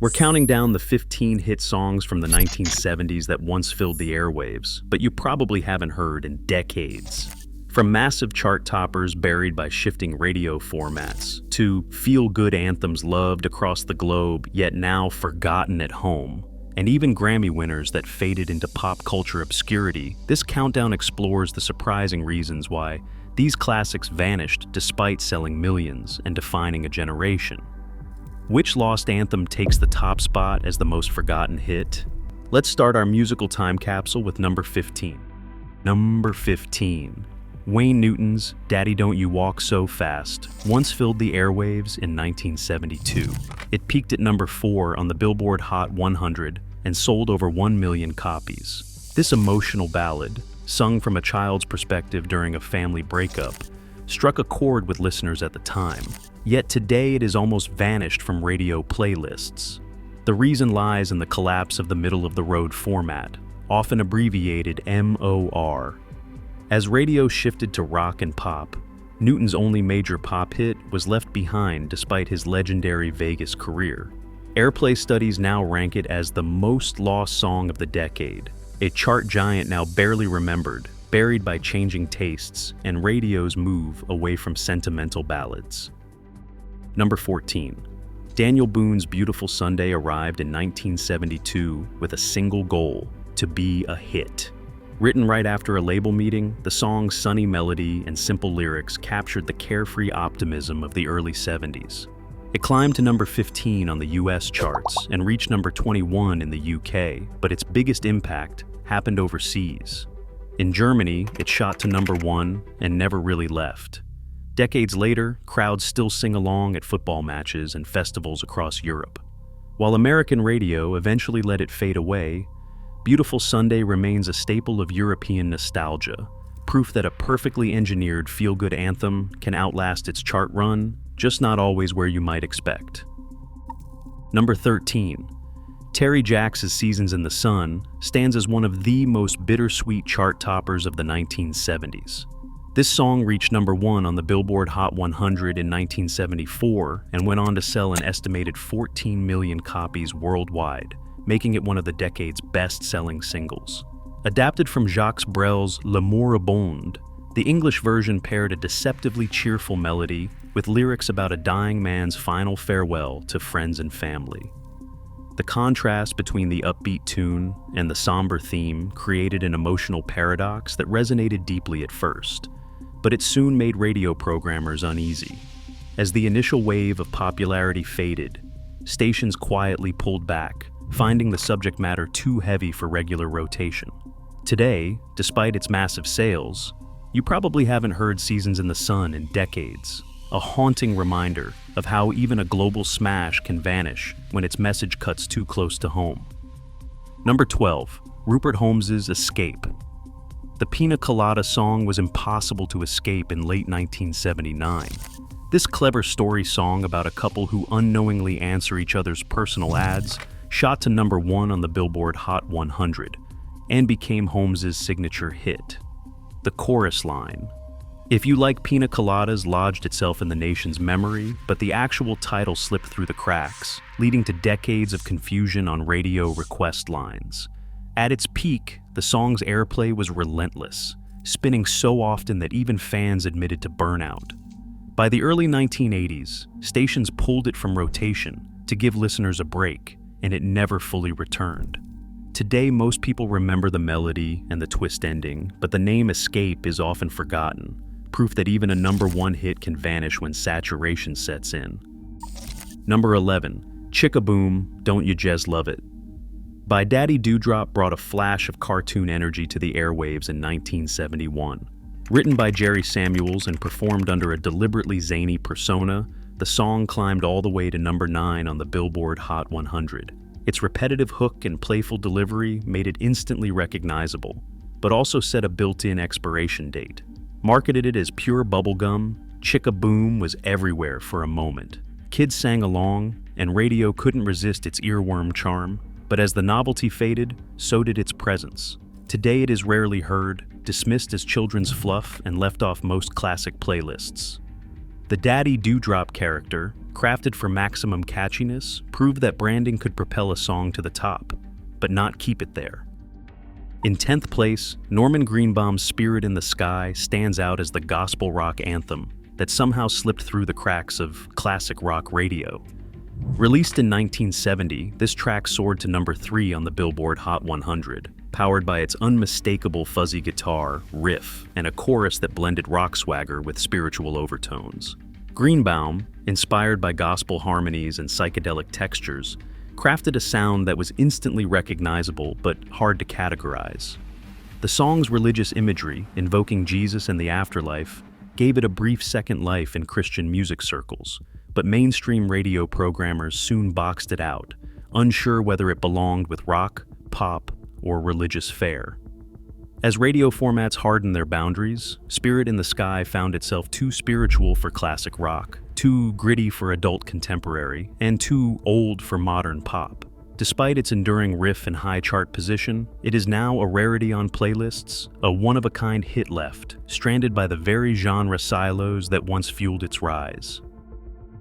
We're counting down the 15 hit songs from the 1970s that once filled the airwaves, but you probably haven't heard in decades. From massive chart toppers buried by shifting radio formats, to feel-good anthems loved across the globe yet now forgotten at home, and even Grammy winners that faded into pop culture obscurity, this countdown explores the surprising reasons why these classics vanished despite selling millions and defining a generation. Which lost anthem takes the top spot as the most forgotten hit? Let's start our musical time capsule with number 15. Number 15. Wayne Newton's Daddy Don't You Walk So Fast once filled the airwaves in 1972. It peaked at number 4 on the Billboard Hot 100 and sold over 1 million copies. This emotional ballad, sung from a child's perspective during a family breakup, struck a chord with listeners at the time. Yet today it has almost vanished from radio playlists. The reason lies in the collapse of the middle-of-the-road format, often abbreviated MOR. As radio shifted to rock and pop, Newton's only major pop hit was left behind despite his legendary Vegas career. Airplay studies now rank it as the most lost song of the decade, a chart giant now barely remembered, buried by changing tastes and radio's move away from sentimental ballads. Number 14. Daniel Boone's Beautiful Sunday arrived in 1972 with a single goal: to be a hit. Written right after a label meeting, the song's sunny melody and simple lyrics captured the carefree optimism of the early 70s. It climbed to number 15 on the US charts and reached number 21 in the UK, but its biggest impact happened overseas. In Germany, it shot to number 1 and never really left. Decades later, crowds still sing along at football matches and festivals across Europe. While American radio eventually let it fade away, Beautiful Sunday remains a staple of European nostalgia, proof that a perfectly engineered feel-good anthem can outlast its chart run, just not always where you might expect. Number 13. Terry Jacks' Seasons in the Sun stands as one of the most bittersweet chart toppers of the 1970s. This song reached number 1 on the Billboard Hot 100 in 1974 and went on to sell an estimated 14 million copies worldwide, making it one of the decade's best-selling singles. Adapted from Jacques Brel's Le Moribond, the English version paired a deceptively cheerful melody with lyrics about a dying man's final farewell to friends and family. The contrast between the upbeat tune and the somber theme created an emotional paradox that resonated deeply at first, but it soon made radio programmers uneasy. As the initial wave of popularity faded, stations quietly pulled back, finding the subject matter too heavy for regular rotation. Today, despite its massive sales, you probably haven't heard Seasons in the Sun in decades, a haunting reminder of how even a global smash can vanish when its message cuts too close to home. Number 12. Rupert Holmes's Escape. The Pina Colada song was impossible to escape in late 1979. This clever story song about a couple who unknowingly answer each other's personal ads shot to number 1 on the Billboard Hot 100 and became Holmes's signature hit. The chorus line, "If you like pina coladas," lodged itself in the nation's memory, but the actual title slipped through the cracks, leading to decades of confusion on radio request lines. At its peak, the song's airplay was relentless, spinning so often that even fans admitted to burnout. By the early 1980s, stations pulled it from rotation to give listeners a break, and it never fully returned. Today, most people remember the melody and the twist ending, but the name Escape is often forgotten, proof that even a number 1 hit can vanish when saturation sets in. Number 11. Chick-a-Boom, Don't You Just Love It? By Daddy Dewdrop brought a flash of cartoon energy to the airwaves in 1971. Written by Jerry Samuels and performed under a deliberately zany persona, the song climbed all the way to number 9 on the Billboard Hot 100. Its repetitive hook and playful delivery made it instantly recognizable, but also set a built-in expiration date. Marketed as pure bubblegum, Chick-a-Boom was everywhere for a moment. Kids sang along, and radio couldn't resist its earworm charm, but as the novelty faded, so did its presence. Today it is rarely heard, dismissed as children's fluff, and left off most classic playlists. The Daddy Dewdrop character, crafted for maximum catchiness, proved that branding could propel a song to the top, but not keep it there. In 10th place, Norman Greenbaum's Spirit in the Sky stands out as the gospel rock anthem that somehow slipped through the cracks of classic rock radio. Released in 1970, this track soared to number 3 on the Billboard Hot 100, powered by its unmistakable fuzzy guitar, riff, and a chorus that blended rock swagger with spiritual overtones. Greenbaum, inspired by gospel harmonies and psychedelic textures, crafted a sound that was instantly recognizable but hard to categorize. The song's religious imagery, invoking Jesus and the afterlife, gave it a brief second life in Christian music circles, but mainstream radio programmers soon boxed it out, unsure whether it belonged with rock, pop, or religious fare. As radio formats hardened their boundaries, Spirit in the Sky found itself too spiritual for classic rock, too gritty for adult contemporary, and too old for modern pop. Despite its enduring riff and high chart position, it is now a rarity on playlists, a one-of-a-kind hit left, stranded by the very genre silos that once fueled its rise.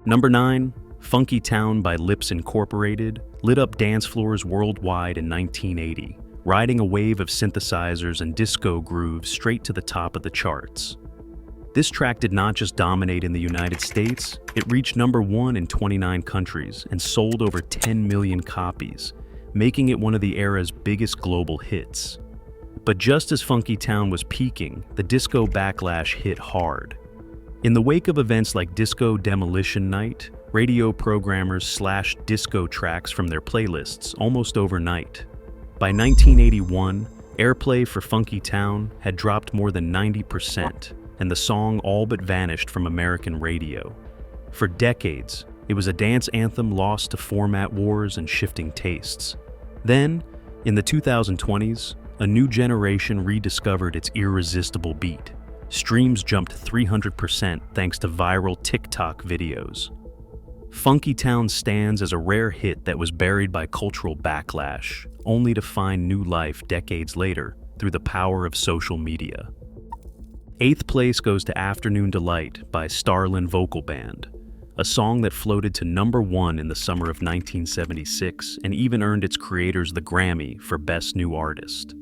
Number 9, Funky Town by Lips Incorporated lit up dance floors worldwide in 1980, riding a wave of synthesizers and disco grooves straight to the top of the charts. This track did not just dominate in the United States, it reached number 1 in 29 countries and sold over 10 million copies, making it one of the era's biggest global hits. But just as Funky Town was peaking, the disco backlash hit hard. In the wake of events like Disco Demolition Night, radio programmers slashed disco tracks from their playlists almost overnight. By 1981, airplay for Funky Town had dropped more than 90%, and the song all but vanished from American radio. For decades, it was a dance anthem lost to format wars and shifting tastes. Then, in the 2020s, a new generation rediscovered its irresistible beat. Streams jumped 300% thanks to viral TikTok videos. Funky Town stands as a rare hit that was buried by cultural backlash, only to find new life decades later through the power of social media. 8th place goes to Afternoon Delight by Starlin Vocal Band, a song that floated to number 1 in the summer of 1976 and even earned its creators the Grammy for Best New Artist.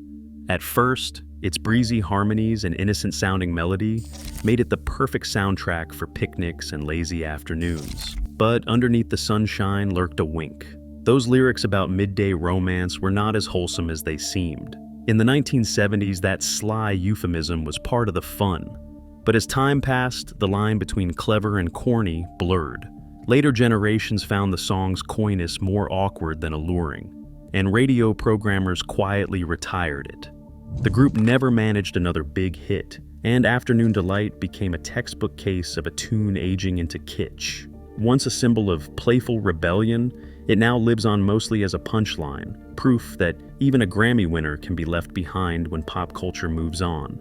At first, its breezy harmonies and innocent-sounding melody made it the perfect soundtrack for picnics and lazy afternoons. But underneath the sunshine lurked a wink. Those lyrics about midday romance were not as wholesome as they seemed. In the 1970s, that sly euphemism was part of the fun. But as time passed, the line between clever and corny blurred. Later generations found the song's coyness more awkward than alluring, and radio programmers quietly retired it. The group never managed another big hit, and Afternoon Delight became a textbook case of a tune aging into kitsch. Once a symbol of playful rebellion, it now lives on mostly as a punchline, proof that even a Grammy winner can be left behind when pop culture moves on.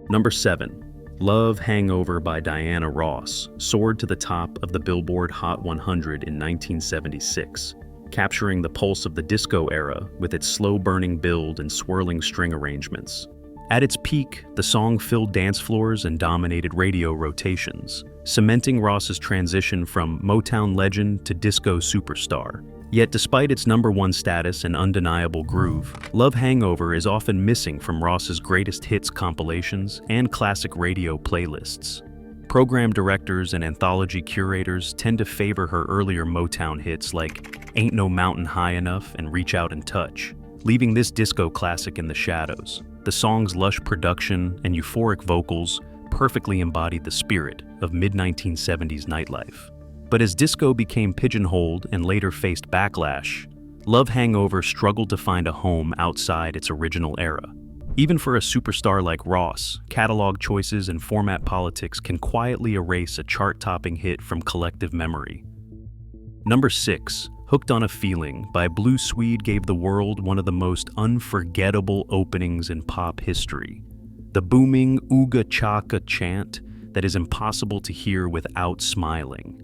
Number 7. Love Hangover by Diana Ross soared to the top of the Billboard Hot 100 in 1976, capturing the pulse of the disco era with its slow-burning build and swirling string arrangements. At its peak, the song filled dance floors and dominated radio rotations, cementing Ross's transition from Motown legend to disco superstar. Yet despite its number 1 status and undeniable groove, Love Hangover is often missing from Ross's greatest hits compilations and classic radio playlists. Program directors and anthology curators tend to favor her earlier Motown hits like Ain't No Mountain High Enough and Reach Out and Touch, leaving this disco classic in the shadows. The song's lush production and euphoric vocals perfectly embodied the spirit of mid-1970s nightlife. But as disco became pigeonholed and later faced backlash, Love Hangover struggled to find a home outside its original era. Even for a superstar like Ross, catalog choices and format politics can quietly erase a chart-topping hit from collective memory. Number 6. Hooked on a Feeling by Blue Swede gave the world one of the most unforgettable openings in pop history. The booming Ooga Chaka chant that is impossible to hear without smiling.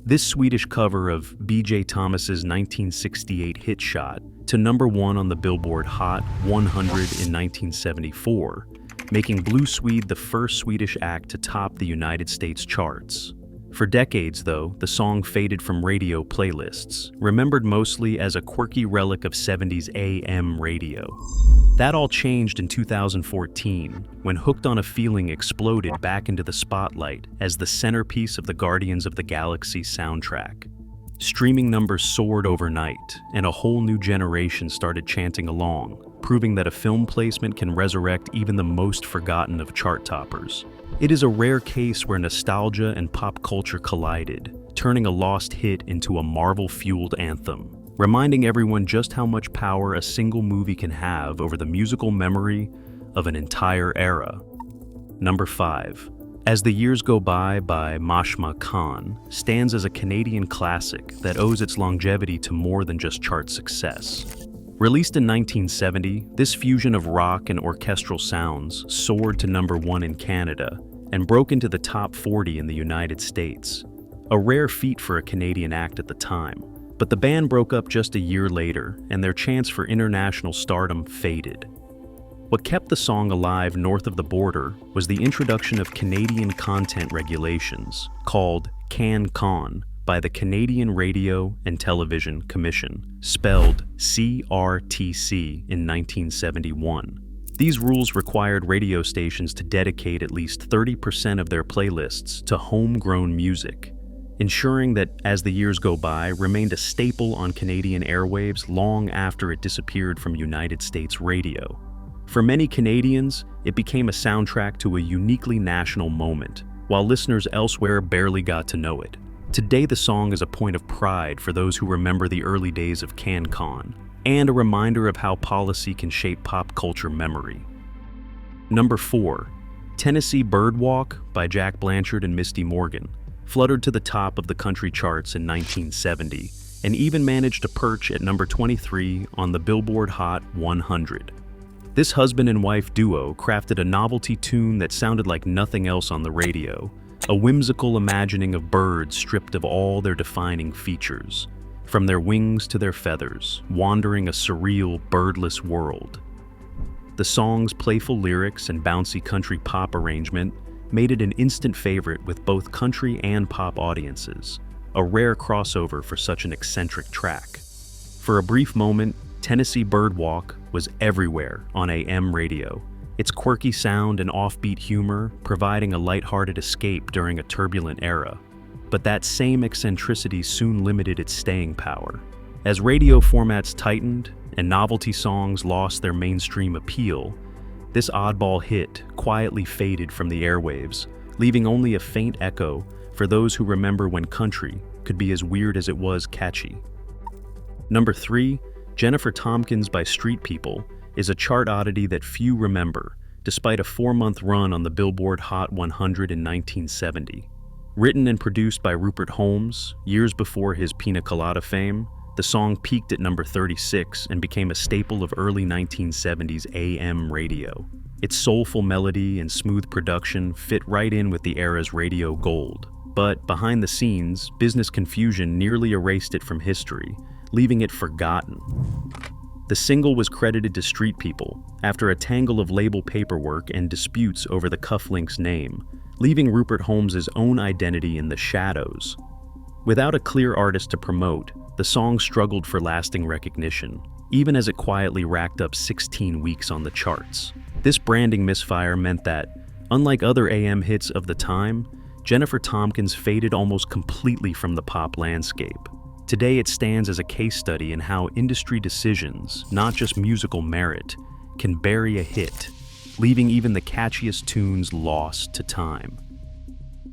This Swedish cover of B.J. Thomas's 1968 hit shot to number 1 on the Billboard Hot 100 in 1974, making Blue Swede the first Swedish act to top the United States charts. For decades, though, the song faded from radio playlists, remembered mostly as a quirky relic of 70s AM radio. That all changed in 2014, when Hooked on a Feeling exploded back into the spotlight as the centerpiece of the Guardians of the Galaxy soundtrack. Streaming numbers soared overnight, and a whole new generation started chanting along, proving that a film placement can resurrect even the most forgotten of chart toppers. It is a rare case where nostalgia and pop culture collided, turning a lost hit into a Marvel-fueled anthem, reminding everyone just how much power a single movie can have over the musical memory of an entire era. Number 5. As the Years Go By Mashma Khan stands as a Canadian classic that owes its longevity to more than just chart success. Released in 1970, this fusion of rock and orchestral sounds soared to number 1 in Canada and broke into the top 40 in the United States. A rare feat for a Canadian act at the time, but the band broke up just a year later and their chance for international stardom faded. What kept the song alive north of the border was the introduction of Canadian content regulations, called CanCon, by the Canadian Radio and Television Commission, spelled CRTC, in 1971. These rules required radio stations to dedicate at least 30% of their playlists to homegrown music, ensuring that As the Years Go By remained a staple on Canadian airwaves long after it disappeared from United States radio. For many Canadians, it became a soundtrack to a uniquely national moment, while listeners elsewhere barely got to know it. Today, the song is a point of pride for those who remember the early days of CanCon, and a reminder of how policy can shape pop culture memory. Number 4. Tennessee Birdwalk by Jack Blanchard and Misty Morgan fluttered to the top of the country charts in 1970, and even managed to perch at number 23 on the Billboard Hot 100. This husband and wife duo crafted a novelty tune that sounded like nothing else on the radio, a whimsical imagining of birds stripped of all their defining features, from their wings to their feathers, wandering a surreal, birdless world. The song's playful lyrics and bouncy country pop arrangement made it an instant favorite with both country and pop audiences, a rare crossover for such an eccentric track. For a brief moment, Tennessee Birdwalk was everywhere on AM radio, its quirky sound and offbeat humor providing a lighthearted escape during a turbulent era. But that same eccentricity soon limited its staying power. As radio formats tightened and novelty songs lost their mainstream appeal, this oddball hit quietly faded from the airwaves, leaving only a faint echo for those who remember when country could be as weird as it was catchy. Number 3. Jennifer Tompkins by Street People is a chart oddity that few remember, despite a 4-month run on the Billboard Hot 100 in 1970. Written and produced by Rupert Holmes, years before his Pina Colada fame, the song peaked at number 36 and became a staple of early 1970s AM radio. Its soulful melody and smooth production fit right in with the era's radio gold. But behind the scenes, business confusion nearly erased it from history, leaving it forgotten. The single was credited to Street People after a tangle of label paperwork and disputes over the cufflink's name, leaving Rupert Holmes' own identity in the shadows. Without a clear artist to promote, the song struggled for lasting recognition, even as it quietly racked up 16 weeks on the charts. This branding misfire meant that, unlike other AM hits of the time, Jennifer Tompkins faded almost completely from the pop landscape. Today it stands as a case study in how industry decisions, not just musical merit, can bury a hit, leaving even the catchiest tunes lost to time.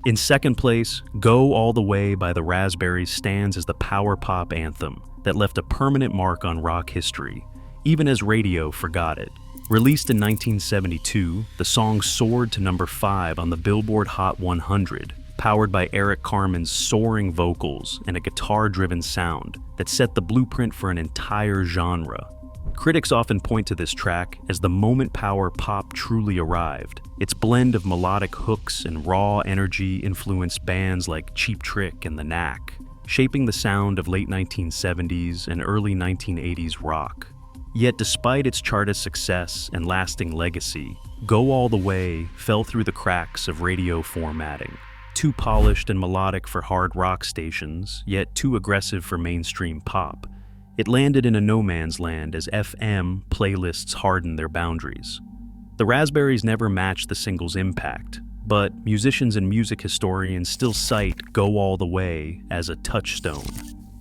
In second place, Go All the Way by the Raspberries stands as the power pop anthem that left a permanent mark on rock history, even as radio forgot it. Released in 1972, the song soared to number 5 on the Billboard Hot 100, powered by Eric Carmen's soaring vocals and a guitar-driven sound that set the blueprint for an entire genre. Critics often point to this track as the moment power pop truly arrived. Its blend of melodic hooks and raw energy influenced bands like Cheap Trick and The Knack, shaping the sound of late 1970s and early 1980s rock. Yet despite its chartist success and lasting legacy, Go All the Way fell through the cracks of radio formatting. Too polished and melodic for hard rock stations, yet too aggressive for mainstream pop. It landed in a no man's land as FM playlists hardened their boundaries. The Raspberries never matched the single's impact, but musicians and music historians still cite Go All the Way as a touchstone.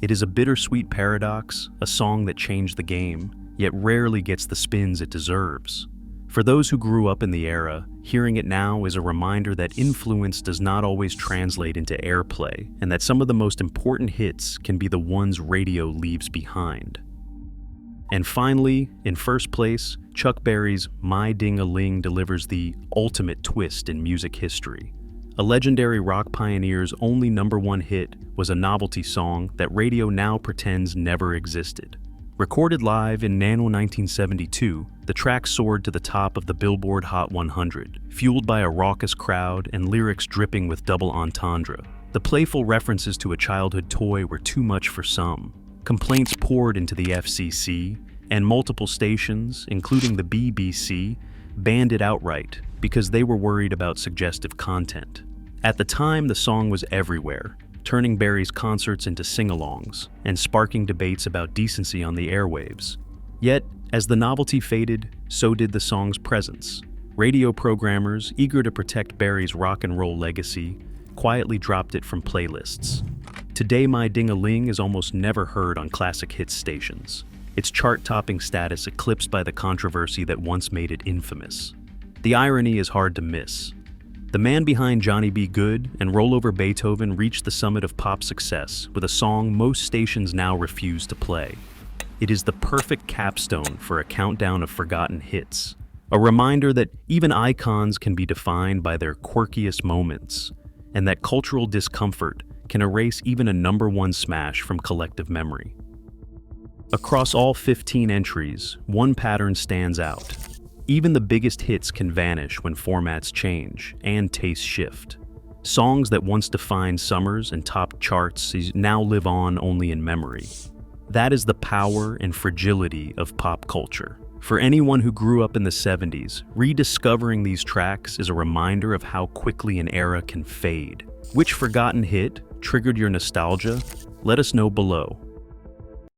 It is a bittersweet paradox, a song that changed the game, yet rarely gets the spins it deserves. For those who grew up in the era, hearing it now is a reminder that influence does not always translate into airplay, and that some of the most important hits can be the ones radio leaves behind. And finally, in first place, Chuck Berry's My Ding-a-Ling delivers the ultimate twist in music history. A legendary rock pioneer's only #1 hit was a novelty song that radio now pretends never existed. Recorded live in Nano 1972, the track soared to the top of the Billboard Hot 100, fueled by a raucous crowd and lyrics dripping with double entendre. The playful references to a childhood toy were too much for some. Complaints poured into the FCC, and multiple stations, including the BBC, banned it outright because they were worried about suggestive content. At the time, the song was everywhere, turning Berry's concerts into sing-alongs and sparking debates about decency on the airwaves. Yet, as the novelty faded, so did the song's presence. Radio programmers, eager to protect Berry's rock and roll legacy, quietly dropped it from playlists. Today, My Ding-a-Ling is almost never heard on classic hits stations, its chart-topping status eclipsed by the controversy that once made it infamous. The irony is hard to miss. The man behind Johnny B. Goode and Roll Over Beethoven reached the summit of pop success with a song most stations now refuse to play. It is the perfect capstone for a countdown of forgotten hits, a reminder that even icons can be defined by their quirkiest moments, and that cultural discomfort can erase even a #1 smash from collective memory. Across all 15 entries, one pattern stands out. Even the biggest hits can vanish when formats change and tastes shift. Songs that once defined summers and topped charts now live on only in memory. That is the power and fragility of pop culture. For anyone who grew up in the 70s, rediscovering these tracks is a reminder of how quickly an era can fade. Which forgotten hit triggered your nostalgia? Let us know below.